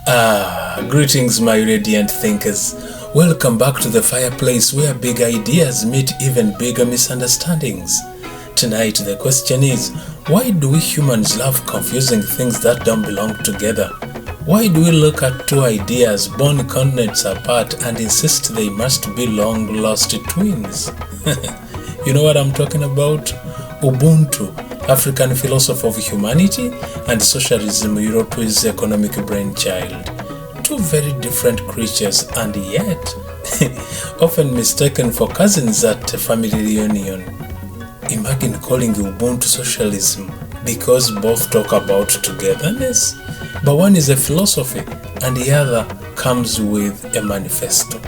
Greetings my radiant thinkers. Welcome back to the fireplace where big ideas meet even bigger misunderstandings. Tonight the question is, why do we humans love confusing things that don't belong together? Why do we look at two ideas born continents apart and insist they must be long-lost twins? You know what I'm talking about? Ubuntu, African philosophy of humanity, and socialism, Europe's economic brainchild. Two very different creatures and yet often mistaken for cousins at a family reunion. Imagine calling Ubuntu socialism because both talk about togetherness, but one is a philosophy and the other comes with a manifesto.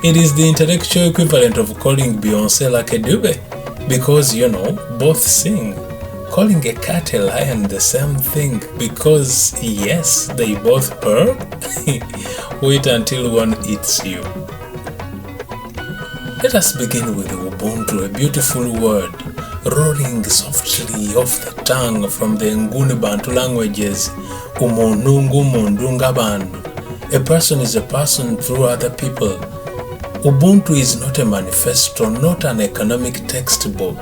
It is the intellectual equivalent of calling Beyoncé like a dube, because both sing. Calling a cat a lion the same thing because yes, they both purr. Wait until one eats you. Let us begin with Ubuntu, a beautiful word, rolling softly off the tongue from the Nguni Bantu languages. Umuntu ngumuntu ngabantu. A person is a person through other people. Ubuntu is not a manifesto, not an economic textbook,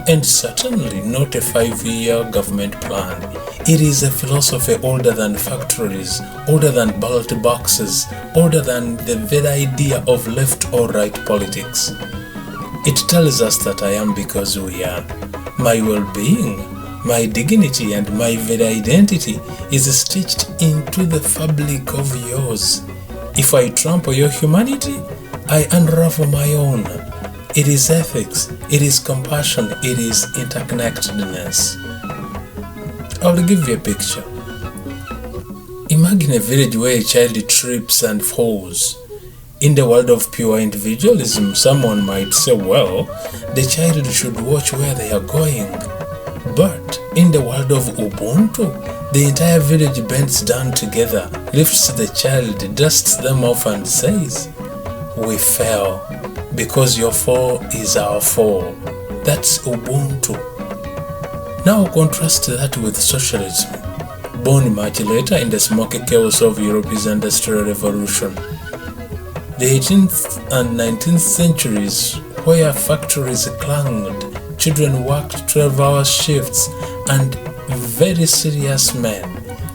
and certainly not a 5-year government plan. It is a philosophy older than factories, older than ballot boxes, older than the very idea of left or right politics. It tells us that I am because we are. My well-being, my dignity, and my very identity is stitched into the fabric of yours. If I trample your humanity, I unravel my own. It is ethics, it is compassion, it is interconnectedness. I will give you a picture. Imagine a village where a child trips and falls. In the world of pure individualism, someone might say, well, the child should watch where they are going. But in the world of Ubuntu, the entire village bends down together, lifts the child, dusts them off and says, we fell because your fall is our fall. That's Ubuntu. Now contrast that with socialism, born much later in the smoky chaos of Europe's Industrial Revolution. The 18th and 19th centuries, where factories clanged, children worked 12-hour shifts, and very serious men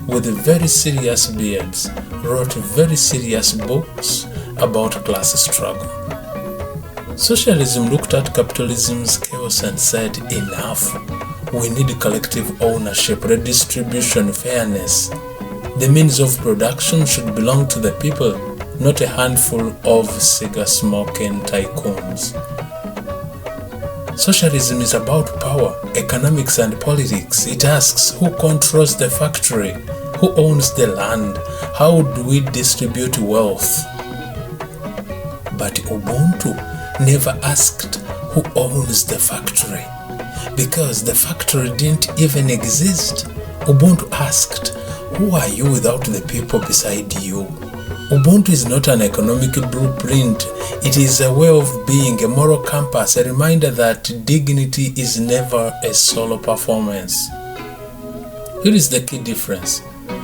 with very serious beards wrote very serious books about class struggle. Socialism looked at capitalism's chaos and said, enough. We need collective ownership, redistribution, fairness. The means of production should belong to the people, not a handful of cigar-smoking tycoons. Socialism is about power, economics, and politics. It asks who controls the factory, who owns the land, how do we distribute wealth. But Ubuntu never asked who owns the factory, because the factory didn't even exist. Ubuntu asked, who are you without the people beside you? Ubuntu is not an economic blueprint. It is a way of being, a moral compass, a reminder that dignity is never a solo performance. Here is the key difference.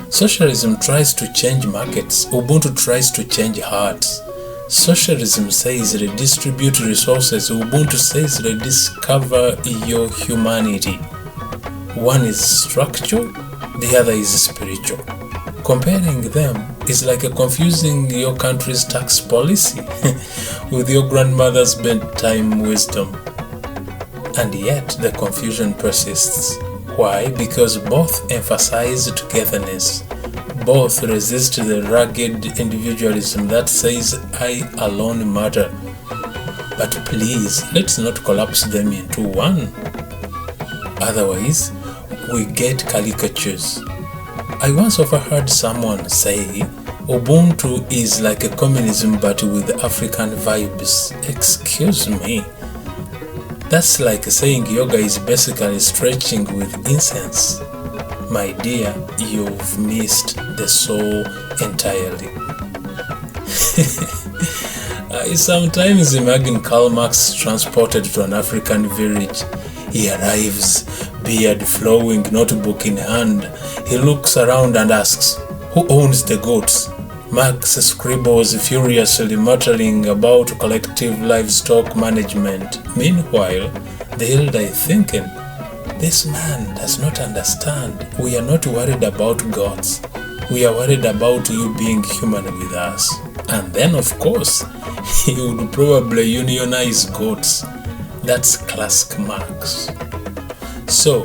Socialism tries to change markets. Ubuntu tries to change hearts. Socialism says redistribute resources. Ubuntu says rediscover your humanity. One is structural, the other is spiritual. Comparing them is like confusing your country's tax policy with your grandmother's bedtime wisdom. And yet the confusion persists. Why? Because both emphasize togetherness. Both resist the rugged individualism that says I alone matter. But please, let's not collapse them into one. Otherwise, we get caricatures. I once overheard someone say, Ubuntu is like a communism but with African vibes. Excuse me. That's like saying yoga is basically stretching with incense. My dear, you've missed the soul entirely. I sometimes imagine Karl Marx transported to an African village. He arrives, beard flowing, notebook in hand. He looks around and asks, Who owns the goats? Marx scribbles furiously muttering about collective livestock management. Meanwhile, the elder is thinking, this man does not understand. We are not worried about gods. We are worried about you being human with us. And then, of course, he would probably unionize goats. That's classic Marx. So,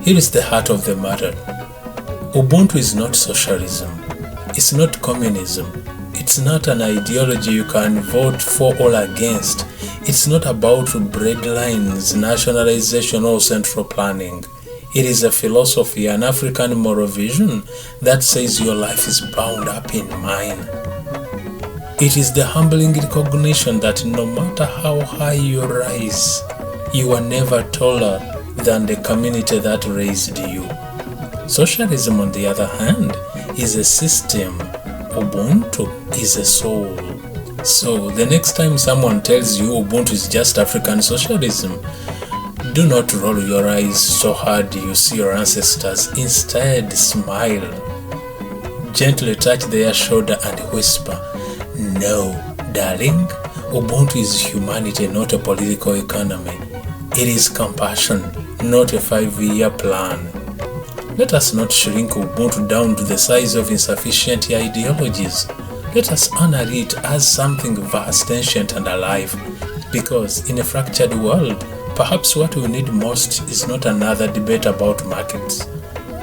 here is the heart of the matter. Ubuntu is not socialism. It's not communism. It's not an ideology you can vote for or against. It's not about breadlines, nationalization, or central planning. It is a philosophy, an African moral vision that says your life is bound up in mine. It is the humbling recognition that no matter how high you rise, you are never taller than the community that raised you. Socialism, on the other hand, is a system. Ubuntu is a soul. So, the next time someone tells you Ubuntu is just African socialism, do not roll your eyes so hard you see your ancestors. Instead, smile. Gently touch their shoulder and whisper, no, darling, Ubuntu is humanity, not a political economy. It is compassion, not a 5-year plan. Let us not shrink Ubuntu down to the size of insufficient ideologies. Let us honor it as something vast, ancient, and alive. Because in a fractured world, perhaps what we need most is not another debate about markets,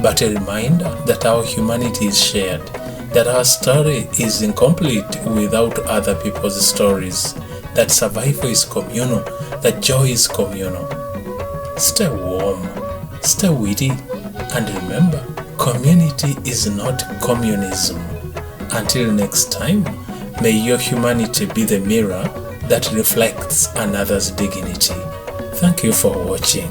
but a reminder that our humanity is shared, that our story is incomplete without other people's stories, that survival is communal, that joy is communal. Stay warm, stay witty, and remember, community is not communism. Until next time, may your humanity be the mirror that reflects another's dignity. Thank you for watching.